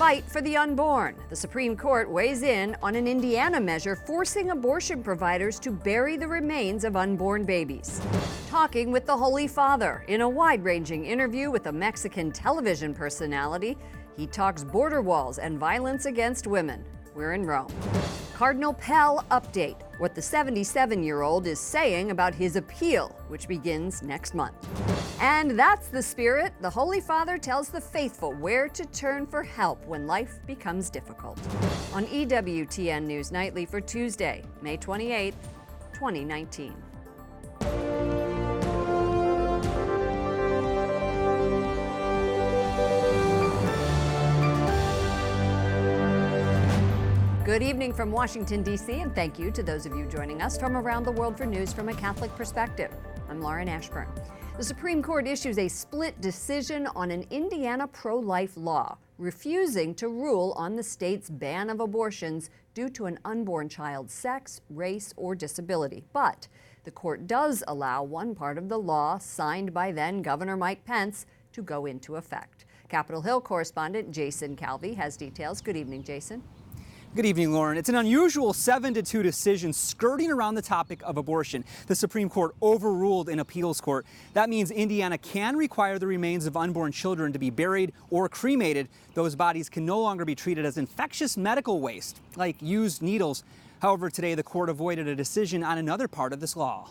fight for the unborn. The Supreme Court weighs in on an Indiana measure forcing abortion providers to bury the remains of unborn babies. Talking with the Holy Father in a wide-ranging interview with a Mexican television personality, he talks border walls and violence against women. We're in Rome. Cardinal Pell update, what the 77-year-old is saying about his appeal, which begins next month. And that's the spirit. The Holy Father tells the faithful where to turn for help when life becomes difficult. On EWTN News Nightly for Tuesday, May 28, 2019. Good evening from Washington, D.C., and thank you to those of you joining us from around the world for news from a Catholic perspective. I'm Lauren Ashburn. The Supreme Court issues a split decision on an Indiana pro-life law, refusing to rule on the state's ban of abortions due to an unborn child's sex, race, or disability. But the court does allow one part of the law, signed by then Governor Mike Pence, to go into effect. Capitol Hill correspondent Jason Calvi has details. Good evening, Jason. Good evening, Lauren. It's an unusual 7-2 decision skirting around the topic of abortion. The Supreme Court overruled an appeals court. That means Indiana can require the remains of unborn children to be buried or cremated. Those bodies can no longer be treated as infectious medical waste, like used needles. However, today the court avoided a decision on another part of this law.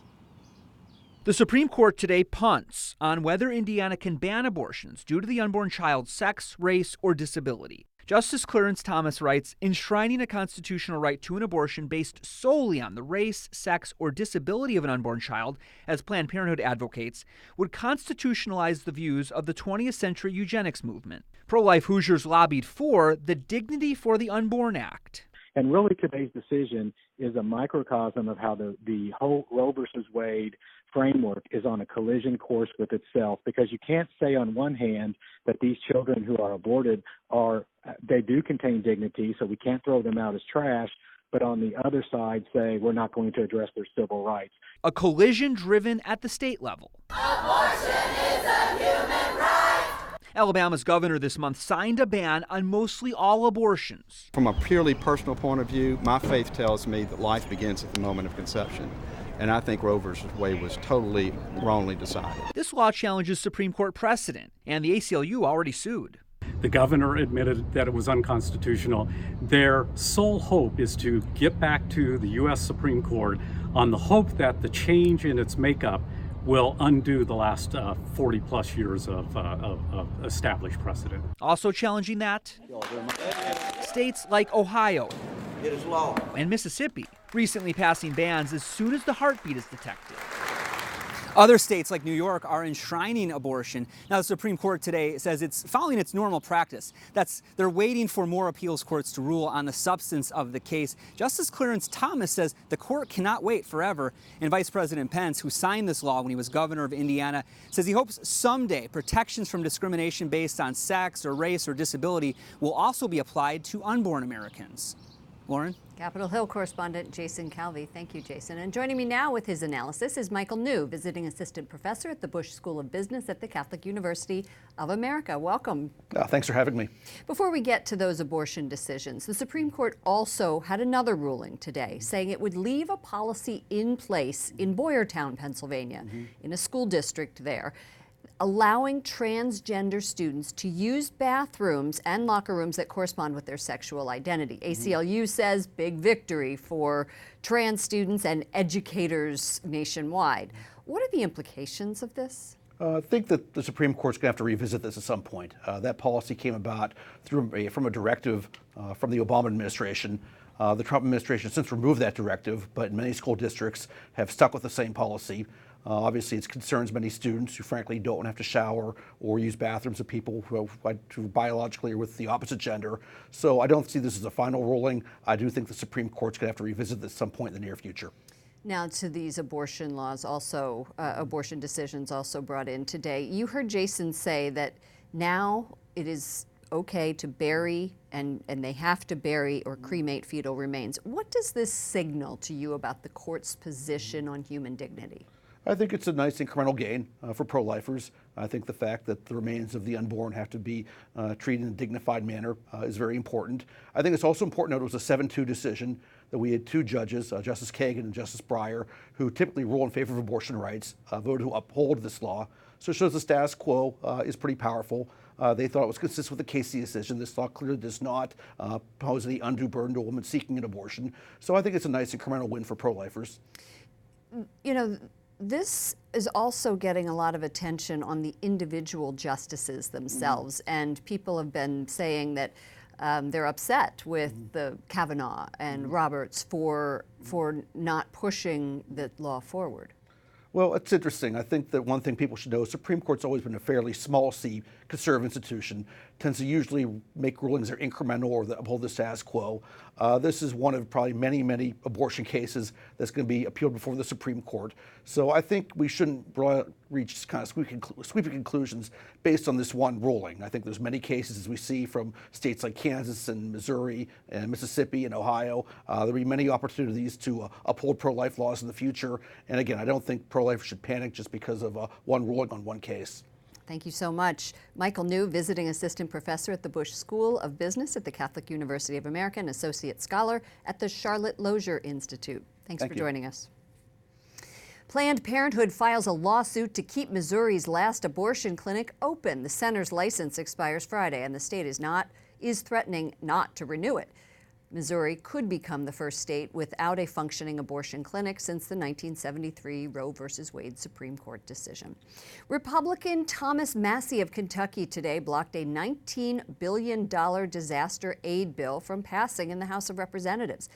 The Supreme Court today punts on whether Indiana can ban abortions due to the unborn child's sex, race, or disability. Justice Clarence Thomas writes, enshrining a constitutional right to an abortion based solely on the race, sex, or disability of an unborn child, as Planned Parenthood advocates, would constitutionalize the views of the 20th century eugenics movement. Pro-life Hoosiers lobbied for the Dignity for the Unborn Act. And really today's decision is a microcosm of how the whole Roe versus Wade framework is on a collision course with itself, because you can't say on one hand that these children who are aborted they do contain dignity, so we can't throw them out as trash, but on the other side say we're not going to address their civil rights. A collision driven at the state level. Abortion is a human right. Alabama's governor this month signed a ban on mostly all abortions. From a purely personal point of view, my faith tells me that life begins at the moment of conception. And I think Roe versus Wade was totally wrongly decided. This law challenges Supreme Court precedent, and the ACLU already sued. The governor admitted that it was unconstitutional. Their sole hope is to get back to the U.S. Supreme Court on the hope that the change in its makeup will undo the last 40-plus years of established precedent. Also challenging that, states like Ohio and Mississippi recently passing bans as soon as the heartbeat is detected. Other states like New York are enshrining abortion. Now, the Supreme Court today says it's following its normal practice. They're waiting for more appeals courts to rule on the substance of the case. Justice Clarence Thomas says the court cannot wait forever. And Vice President Pence, who signed this law when he was governor of Indiana, says he hopes someday protections from discrimination based on sex or race or disability will also be applied to unborn Americans. Lauren? Capitol Hill correspondent Jason Calvi. Thank you, Jason. And joining me now with his analysis is Michael New, visiting assistant professor at the Bush School of Business at the Catholic University of America. Welcome. Thanks for having me. Before we get to those abortion decisions, the Supreme Court also had another ruling today saying it would leave a policy in place in Boyertown, Pennsylvania, in a school district there, allowing transgender students to use bathrooms and locker rooms that correspond with their sexual identity. ACLU says big victory for trans students and educators nationwide. What are the implications of this? I think that the Supreme Court's going to have to revisit this at some point. That policy came about from a directive from the Obama administration. The Trump administration has since removed that directive, but many school districts have stuck with the same policy. Obviously, it concerns many students who frankly don't want to have to shower or use bathrooms of people who biologically are with the opposite gender. So I don't see this as a final ruling. I do think the Supreme Court's going to have to revisit this at some point in the near future. Now to these abortion laws, also abortion decisions also brought in today. You heard Jason say that now it is okay to bury and they have to bury or cremate fetal remains. What does this signal to you about the court's position on human dignity? I think it's a nice incremental gain for pro-lifers. I think the fact that the remains of the unborn have to be treated in a dignified manner is very important. I think it's also important to note it was a 7-2 decision, that we had two judges, Justice Kagan and Justice Breyer, who typically rule in favor of abortion rights, voted to uphold this law. So it shows the status quo is pretty powerful. They thought it was consistent with the Casey decision. This law clearly does not pose any undue burden to a woman seeking an abortion. So I think it's a nice incremental win for pro-lifers. You know, this is also getting a lot of attention on the individual justices themselves, and people have been saying that they're upset with the Kavanaugh and Roberts for not pushing the law forward. Well, it's interesting. I think that one thing people should know is the Supreme Court's always been a fairly small C conservative institution, tends to usually make rulings that are incremental or that uphold the status quo. This is one of probably many, many abortion cases that's going to be appealed before the Supreme Court. So I think we shouldn't reach kind of sweeping conclusions based on this one ruling. I think there's many cases, as we see from states like Kansas and Missouri and Mississippi and Ohio. There'll be many opportunities to uphold pro-life laws in the future. And again, I don't think pro-lifers should panic just because of one ruling on one case. Thank you so much. Michael New, visiting assistant professor at the Bush School of Business at the Catholic University of America and associate scholar at the Charlotte Lozier Institute. Thanks for joining us. Planned Parenthood files a lawsuit to keep Missouri's last abortion clinic open. The center's license expires Friday, and the state is threatening not to renew it. Missouri could become the first state without a functioning abortion clinic since the 1973 Roe v. Wade Supreme Court decision. Republican Thomas Massie of Kentucky today blocked a $19 billion disaster aid bill from passing in the House of Representatives.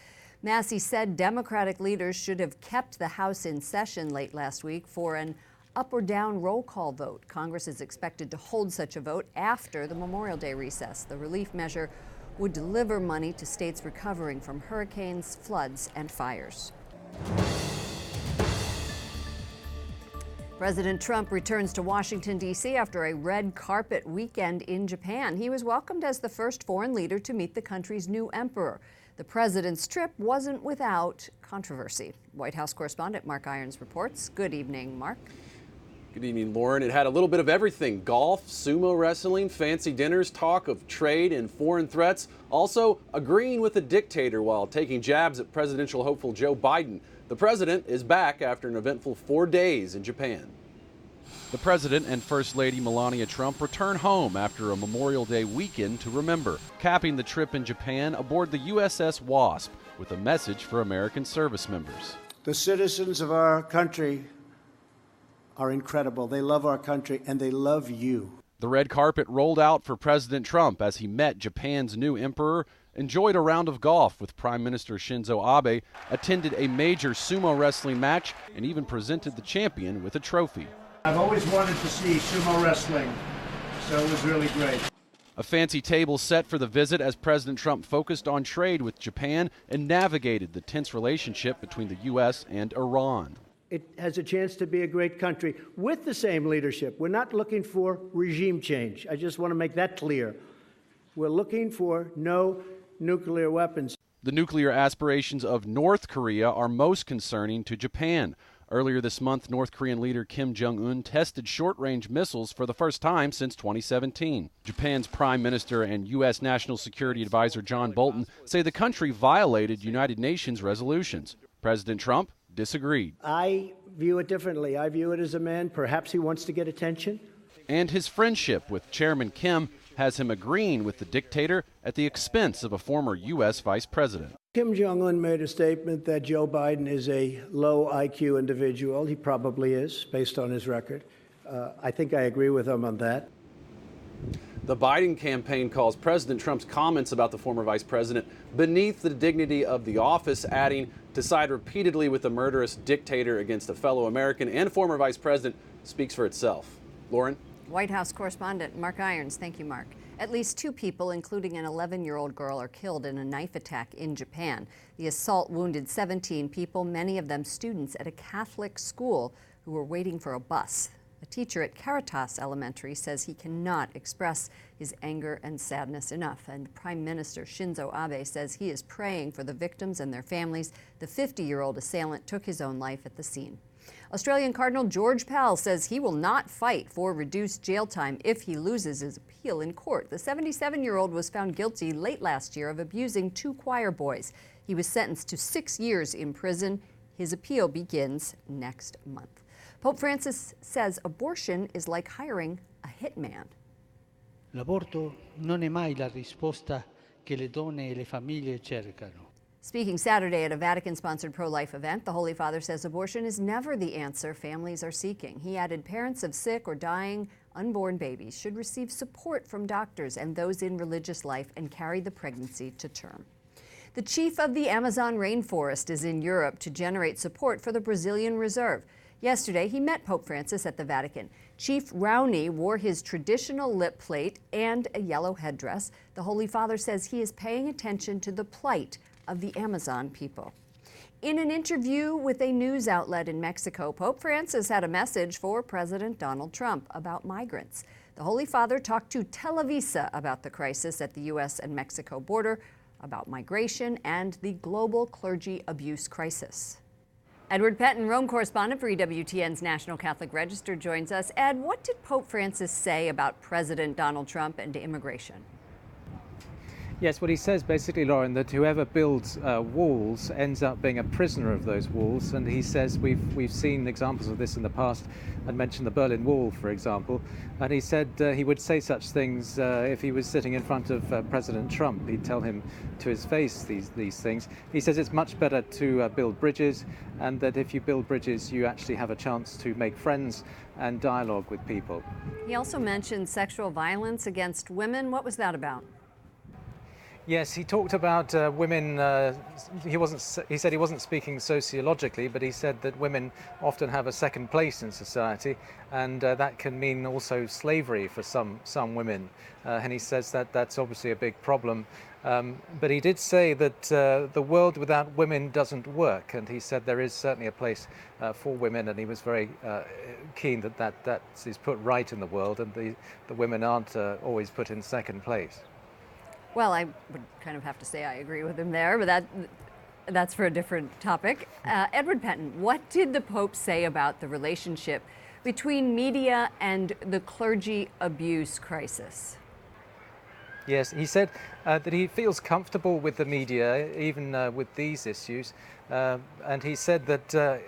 Massie said Democratic leaders should have kept the House in session late last week for an up or down roll call vote. Congress is expected to hold such a vote after the Memorial Day recess. The relief measure would deliver money to states recovering from hurricanes, floods, and fires. President Trump returns to Washington, D.C. after a red carpet weekend in Japan. He was welcomed as the first foreign leader to meet the country's new emperor. The president's trip wasn't without controversy. White House correspondent Mark Irons reports. Good evening, Mark. Good evening, Lauren. It had a little bit of everything: golf, sumo wrestling, fancy dinners, talk of trade and foreign threats, also agreeing with the dictator while taking jabs at presidential hopeful Joe Biden. The president is back after an eventful 4 days in Japan. The president and First Lady Melania Trump return home after a Memorial Day weekend to remember, capping the trip in Japan aboard the USS Wasp with a message for American service members. The citizens of our country are incredible. They love our country, and they love you. The red carpet rolled out for President Trump as he met Japan's new emperor, enjoyed a round of golf with Prime Minister Shinzo Abe, attended a major sumo wrestling match, and even presented the champion with a trophy. I've always wanted to see sumo wrestling, so it was really great. A fancy table set for the visit as President Trump focused on trade with Japan and navigated the tense relationship between the U.S. and Iran. It has a chance to be a great country with the same leadership. We're not looking for regime change. I just want to make that clear. We're looking for no nuclear weapons. The nuclear aspirations of North Korea are most concerning to Japan. Earlier this month, North Korean leader Kim Jong-un tested short-range missiles for the first time since 2017. Japan's Prime Minister and U.S. National Security Advisor John Bolton say the country violated United Nations resolutions. President Trump disagreed. I view it differently. I view it as a man, perhaps he wants to get attention. And his friendship with Chairman Kim has him agreeing with the dictator at the expense of a former U.S. vice president. Kim Jong-un made a statement that Joe Biden is a low IQ individual. He probably is, based on his record. I think I agree with him on that. The Biden campaign calls President Trump's comments about the former vice president beneath the dignity of the office, adding, to side repeatedly with the murderous dictator against a fellow American and former vice president speaks for itself. Lauren? White House correspondent Mark Irons. Thank you, Mark. At least 2 people, including an 11-year-old girl, are killed in a knife attack in Japan. The assault wounded 17 people, many of them students at a Catholic school who were waiting for a bus. A teacher at Caritas Elementary says he cannot express his anger and sadness enough. And Prime Minister Shinzo Abe says he is praying for the victims and their families. The 50-year-old assailant took his own life at the scene. Australian Cardinal George Pell says he will not fight for reduced jail time if he loses his appeal in court. The 77-year-old was found guilty late last year of abusing 2 choir boys. He was sentenced to 6 years in prison. His appeal begins next month. Pope Francis says abortion is like hiring a hitman. L'aborto non è mai la risposta che le donne e le famiglie cercano. Speaking Saturday at a Vatican-sponsored pro-life event, the Holy Father says abortion is never the answer families are seeking. He added parents of sick or dying unborn babies should receive support from doctors and those in religious life and carry the pregnancy to term. The chief of the Amazon rainforest is in Europe to generate support for the Brazilian reserve. Yesterday, he met Pope Francis at the Vatican. Chief Rowney wore his traditional lip plate and a yellow headdress. The Holy Father says he is paying attention to the plight of the Amazon people. In an interview with a news outlet in Mexico, Pope Francis had a message for President Donald Trump about migrants. The Holy Father talked to Televisa about the crisis at the U.S. and Mexico border, about migration, and the global clergy abuse crisis. Edward Pentin, Rome correspondent for EWTN's National Catholic Register, joins us. Ed, what did Pope Francis say about President Donald Trump and immigration? Yes, what he says basically, Lauren, that whoever builds walls ends up being a prisoner of those walls. And he says we've seen examples of this in the past. I'd mentioned the Berlin Wall, for example. And he said he would say such things if he was sitting in front of President Trump. He'd tell him to his face these things. He says it's much better to build bridges, and that if you build bridges, you actually have a chance to make friends and dialogue with people. He also mentioned sexual violence against women. What was that about? Yes, he talked about women. He said he wasn't speaking sociologically, but he said that women often have a second place in society, and that can mean also slavery for some women. And he says that that's obviously a big problem. But he did say that the world without women doesn't work, and he said there is certainly a place for women, and he was very keen that is put right in the world, and the women aren't always put in second place. Well, I would kind of have to say I agree with him there, but that's for a different topic. Edward Pentin, what did the Pope say about the relationship between media and the clergy abuse crisis? Yes, he said that he feels comfortable with the media, even with these issues, and he said that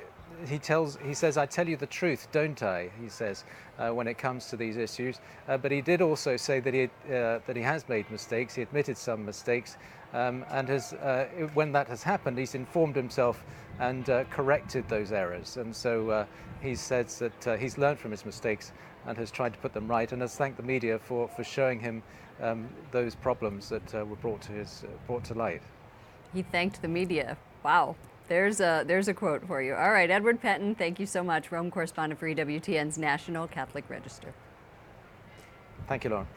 he says, I tell you the truth, don't I? He says, when it comes to these issues. But he did also say that he has made mistakes. He admitted some mistakes, and when that has happened, he's informed himself and corrected those errors. And so he says that he's learned from his mistakes and has tried to put them right, and has thanked the media for showing him those problems that were brought to light. He thanked the media. Wow. There's a quote for you. All right, Edward Pentin, thank you so much. Rome correspondent for EWTN's National Catholic Register. Thank you, Lauren.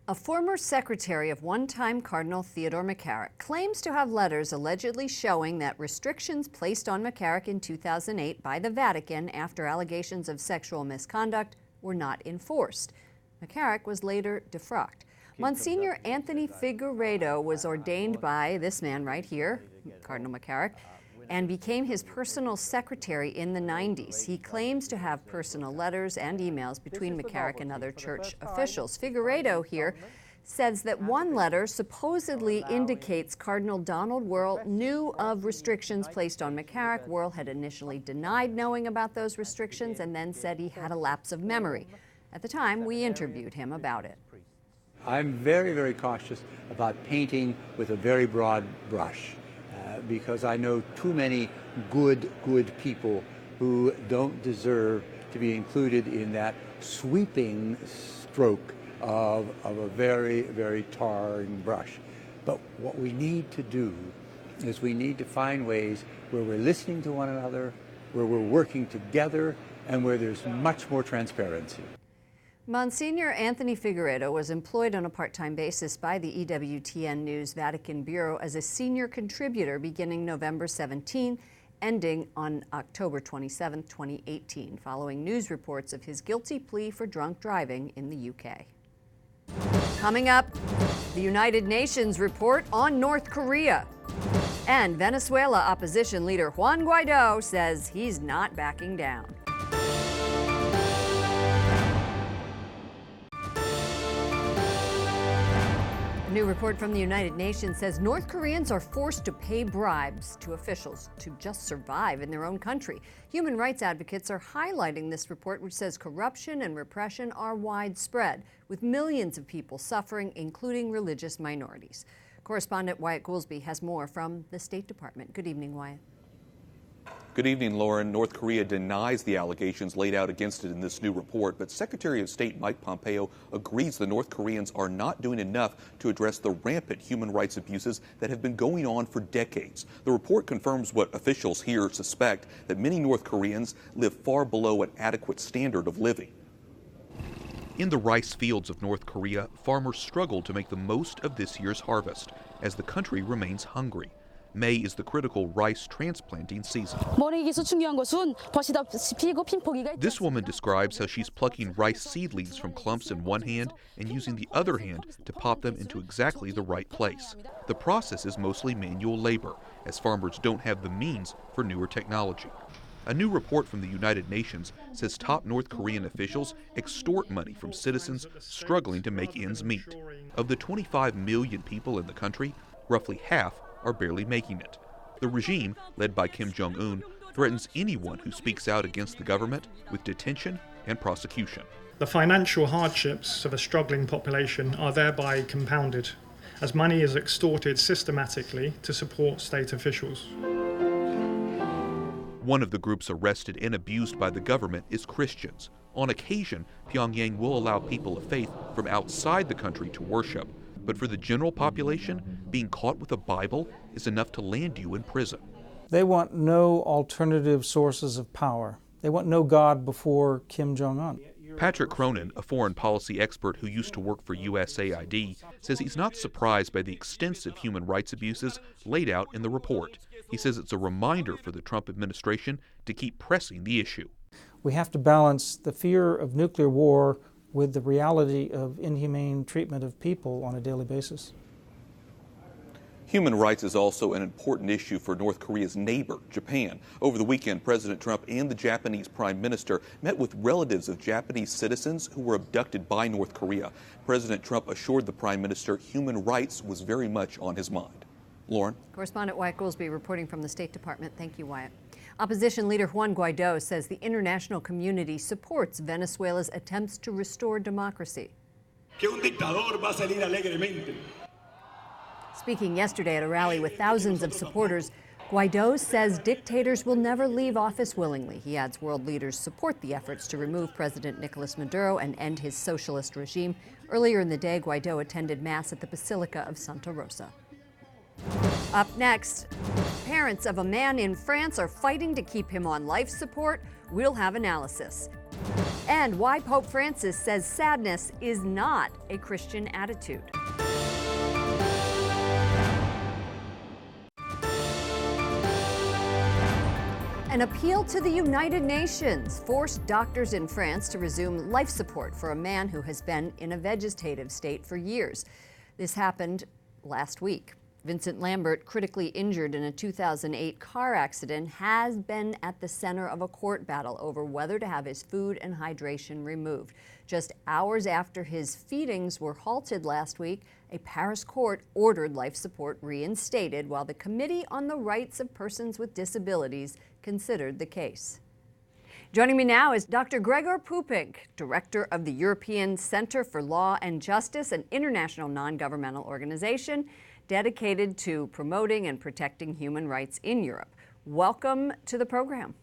A former secretary of one-time Cardinal Theodore McCarrick claims to have letters allegedly showing that restrictions placed on McCarrick in 2008 by the Vatican after allegations of sexual misconduct were not enforced. McCarrick was later defrocked. Monsignor Anthony Figueiredo was ordained by this man right here, Cardinal McCarrick, and became his personal secretary in the 90s. He claims to have personal letters and emails between McCarrick and other church officials. Figueiredo here says that one letter supposedly indicates Cardinal Donald Wuerl knew of restrictions placed on McCarrick. Wuerl had initially denied knowing about those restrictions and then said he had a lapse of memory. At the time, we interviewed him about it. I'm very, very cautious about painting with a very broad brush. Because I know too many good people who don't deserve to be included in that sweeping stroke of a very, very tarring brush. But what we need to do is we need to find ways where we're listening to one another, where we're working together, and where there's much more transparency. Monsignor Anthony Figueiredo was employed on a part-time basis by the EWTN News Vatican Bureau as a senior contributor beginning November 17, ending on October 27, 2018, following news reports of his guilty plea for drunk driving in the UK. Coming up, the United Nations report on North Korea. And Venezuela opposition leader Juan Guaido says he's not backing down. A new report from the United Nations says North Koreans are forced to pay bribes to officials to just survive in their own country. Human rights advocates are highlighting this report, which says corruption and repression are widespread, with millions of people suffering, including religious minorities. Correspondent Wyatt Goolsby has more from the State Department. Good evening, Wyatt. Good evening, Lauren. North Korea denies the allegations laid out against it in this new report, but Secretary of State Mike Pompeo agrees the North Koreans are not doing enough to address the rampant human rights abuses that have been going on for decades. The report confirms what officials here suspect, that many North Koreans live far below an adequate standard of living. In the rice fields of North Korea, farmers struggle to make the most of this year's harvest as the country remains hungry. May is the critical rice transplanting season. This woman describes how she's plucking rice seedlings from clumps in one hand and using the other hand to pop them into exactly the right place. The process is mostly manual labor, as farmers don't have the means for newer technology. A new report from the United Nations says top North Korean officials extort money from citizens struggling to make ends meet. Of the 25 million people in the country, roughly half are barely making it. The regime, led by Kim Jong-un, threatens anyone who speaks out against the government with detention and prosecution. The financial hardships of a struggling population are thereby compounded, as money is extorted systematically to support state officials. One of the groups arrested and abused by the government is Christians. On occasion, Pyongyang will allow people of faith from outside the country to worship. But for the general population, being caught with a Bible is enough to land you in prison. They want no alternative sources of power. They want no God before Kim Jong-un. Patrick Cronin, a foreign policy expert who used to work for USAID, says he's not surprised by the extensive human rights abuses laid out in the report. He says it's a reminder for the Trump administration to keep pressing the issue. We have to balance the fear of nuclear war with the reality of inhumane treatment of people on a daily basis. Human rights is also an important issue for North Korea's neighbor, Japan. Over the weekend, President Trump and the Japanese Prime Minister met with relatives of Japanese citizens who were abducted by North Korea. President Trump assured the Prime Minister human rights was very much on his mind. Lauren? Correspondent Wyatt Goolsby reporting from the State Department. Thank you, Wyatt. Opposition leader Juan Guaido says the international community supports Venezuela's attempts to restore democracy. Speaking yesterday at a rally with thousands of supporters, Guaido says dictators will never leave office willingly. He adds world leaders support the efforts to remove President Nicolas Maduro and end his socialist regime. Earlier in the day, Guaido attended Mass at the Basilica of Santa Rosa. Up next, parents of a man in France are fighting to keep him on life support. We'll have analysis. And why Pope Francis says sadness is not a Christian attitude. An appeal to the United Nations forced doctors in France to resume life support for a man who has been in a vegetative state for years. This happened last week. Vincent Lambert, critically injured in a 2008 car accident, has been at the center of a court battle over whether to have his food and hydration removed. Just hours after his feedings were halted last week, a Paris court ordered life support reinstated while the Committee on the Rights of Persons with Disabilities considered the case. Joining me now is Dr. Gregor Puppinck, director of the European Center for Law and Justice, an international non-governmental organization dedicated to promoting and protecting human rights in Europe. Welcome to the program.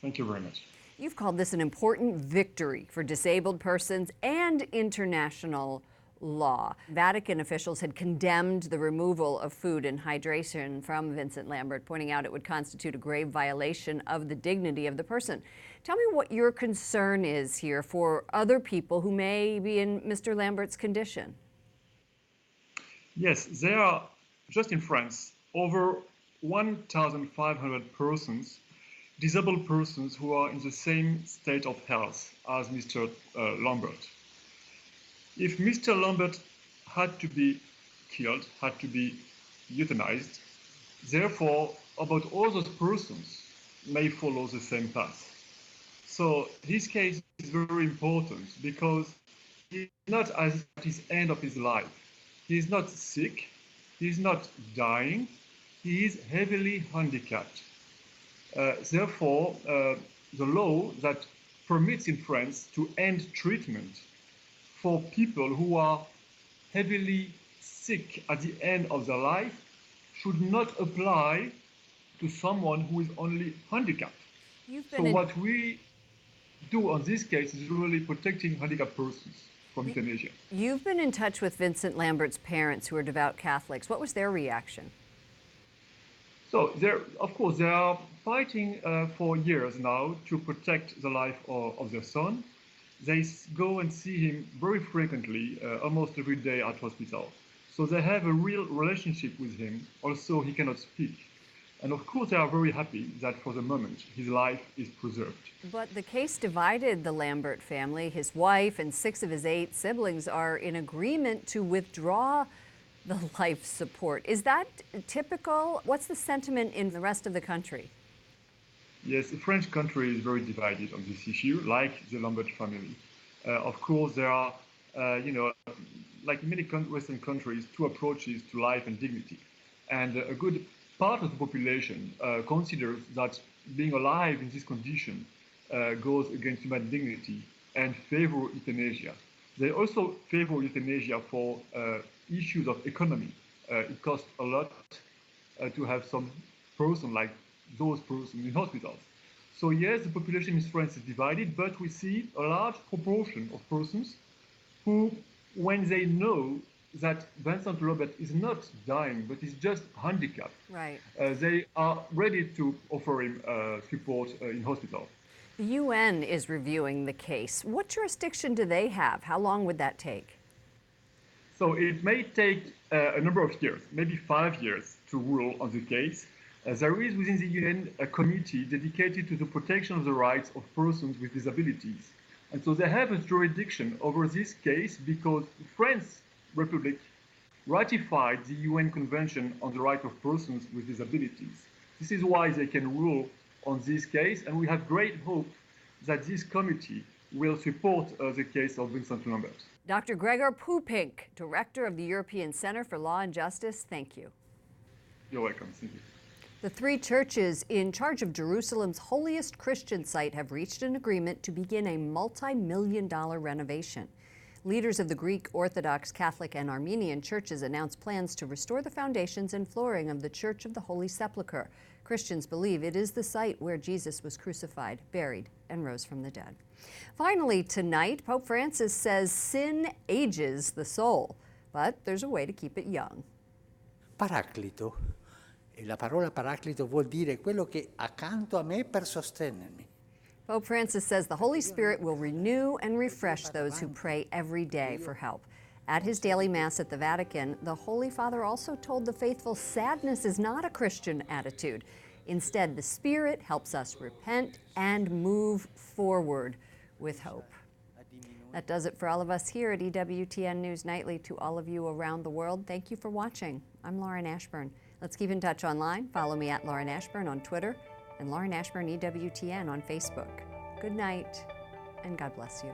Thank you very much. You've called this an important victory for disabled persons and international law. Vatican officials had condemned the removal of food and hydration from Vincent Lambert, pointing out it would constitute a grave violation of the dignity of the person. Tell me what your concern is here for other people who may be in Mr. Lambert's condition. Yes, there are, just in France, over 1,500 persons, disabled persons who are in the same state of health as Mr. Lambert. If Mr. Lambert had to be killed, had to be euthanized, therefore, about all those persons may follow the same path. So his case is very important because he's not at his end of his life. He is not sick, he is not dying, he is heavily handicapped. Therefore, the law that permits in France to end treatment for people who are heavily sick at the end of their life should not apply to someone who is only handicapped. So what we do on this case is really protecting handicapped persons from euthanasia. You've been in touch with Vincent Lambert's parents, who are devout Catholics. What was their reaction? So, of course, they are fighting for years now to protect the life of their son. They go and see him very frequently, almost every day at hospital. So they have a real relationship with him. Also, he cannot speak. And of course, they are very happy that for the moment, his life is preserved. But the case divided the Lambert family. His wife and 6 of his 8 siblings are in agreement to withdraw the life support. Is that typical? What's the sentiment in the rest of the country? Yes, the French country is very divided on this issue, like the Lambert family. Of course, there are, like in many Western countries, 2 approaches to life and dignity. And a good part of the population considers that being alive in this condition goes against human dignity and favor euthanasia. They also favor euthanasia for issues of economy. It costs a lot to have some person like those persons in hospitals. So yes, the population in France is divided, but we see a large proportion of persons who, when they know that Vincent Lambert is not dying, but is just handicapped, right, they are ready to offer him support in hospital. The UN is reviewing the case. What jurisdiction do they have? How long would that take? So it may take a number of years, maybe 5 years, to rule on the case. There is within the UN a committee dedicated to the protection of the rights of persons with disabilities. And so they have a jurisdiction over this case because the French Republic ratified the UN Convention on the Rights of Persons with Disabilities. This is why they can rule on this case, and we have great hope that this committee will support the case of Vincent Lambert. Dr. Gregor Puppinck, Director of the European Center for Law and Justice, thank you. You're welcome. Thank you. The 3 churches in charge of Jerusalem's holiest Christian site have reached an agreement to begin a multi-million-dollar renovation. Leaders of the Greek Orthodox, Catholic, and Armenian churches announced plans to restore the foundations and flooring of the Church of the Holy Sepulchre. Christians believe it is the site where Jesus was crucified, buried, and rose from the dead. Finally, tonight, Pope Francis says sin ages the soul, but there's a way to keep it young. Paraclito. E la parola paraclito vuol dire quello che accanto a me per sostenermi. Pope Francis says the Holy Spirit will renew and refresh those who pray every day for help. At his daily Mass at the Vatican, the Holy Father also told the faithful sadness is not a Christian attitude. Instead, the Spirit helps us repent and move forward with hope. That does it for all of us here at EWTN News Nightly. To all of you around the world, thank you for watching. I'm Lauren Ashburn. Let's keep in touch online. Follow me at Lauren Ashburn on Twitter and Lauren Ashburn EWTN on Facebook. Good night, and God bless you.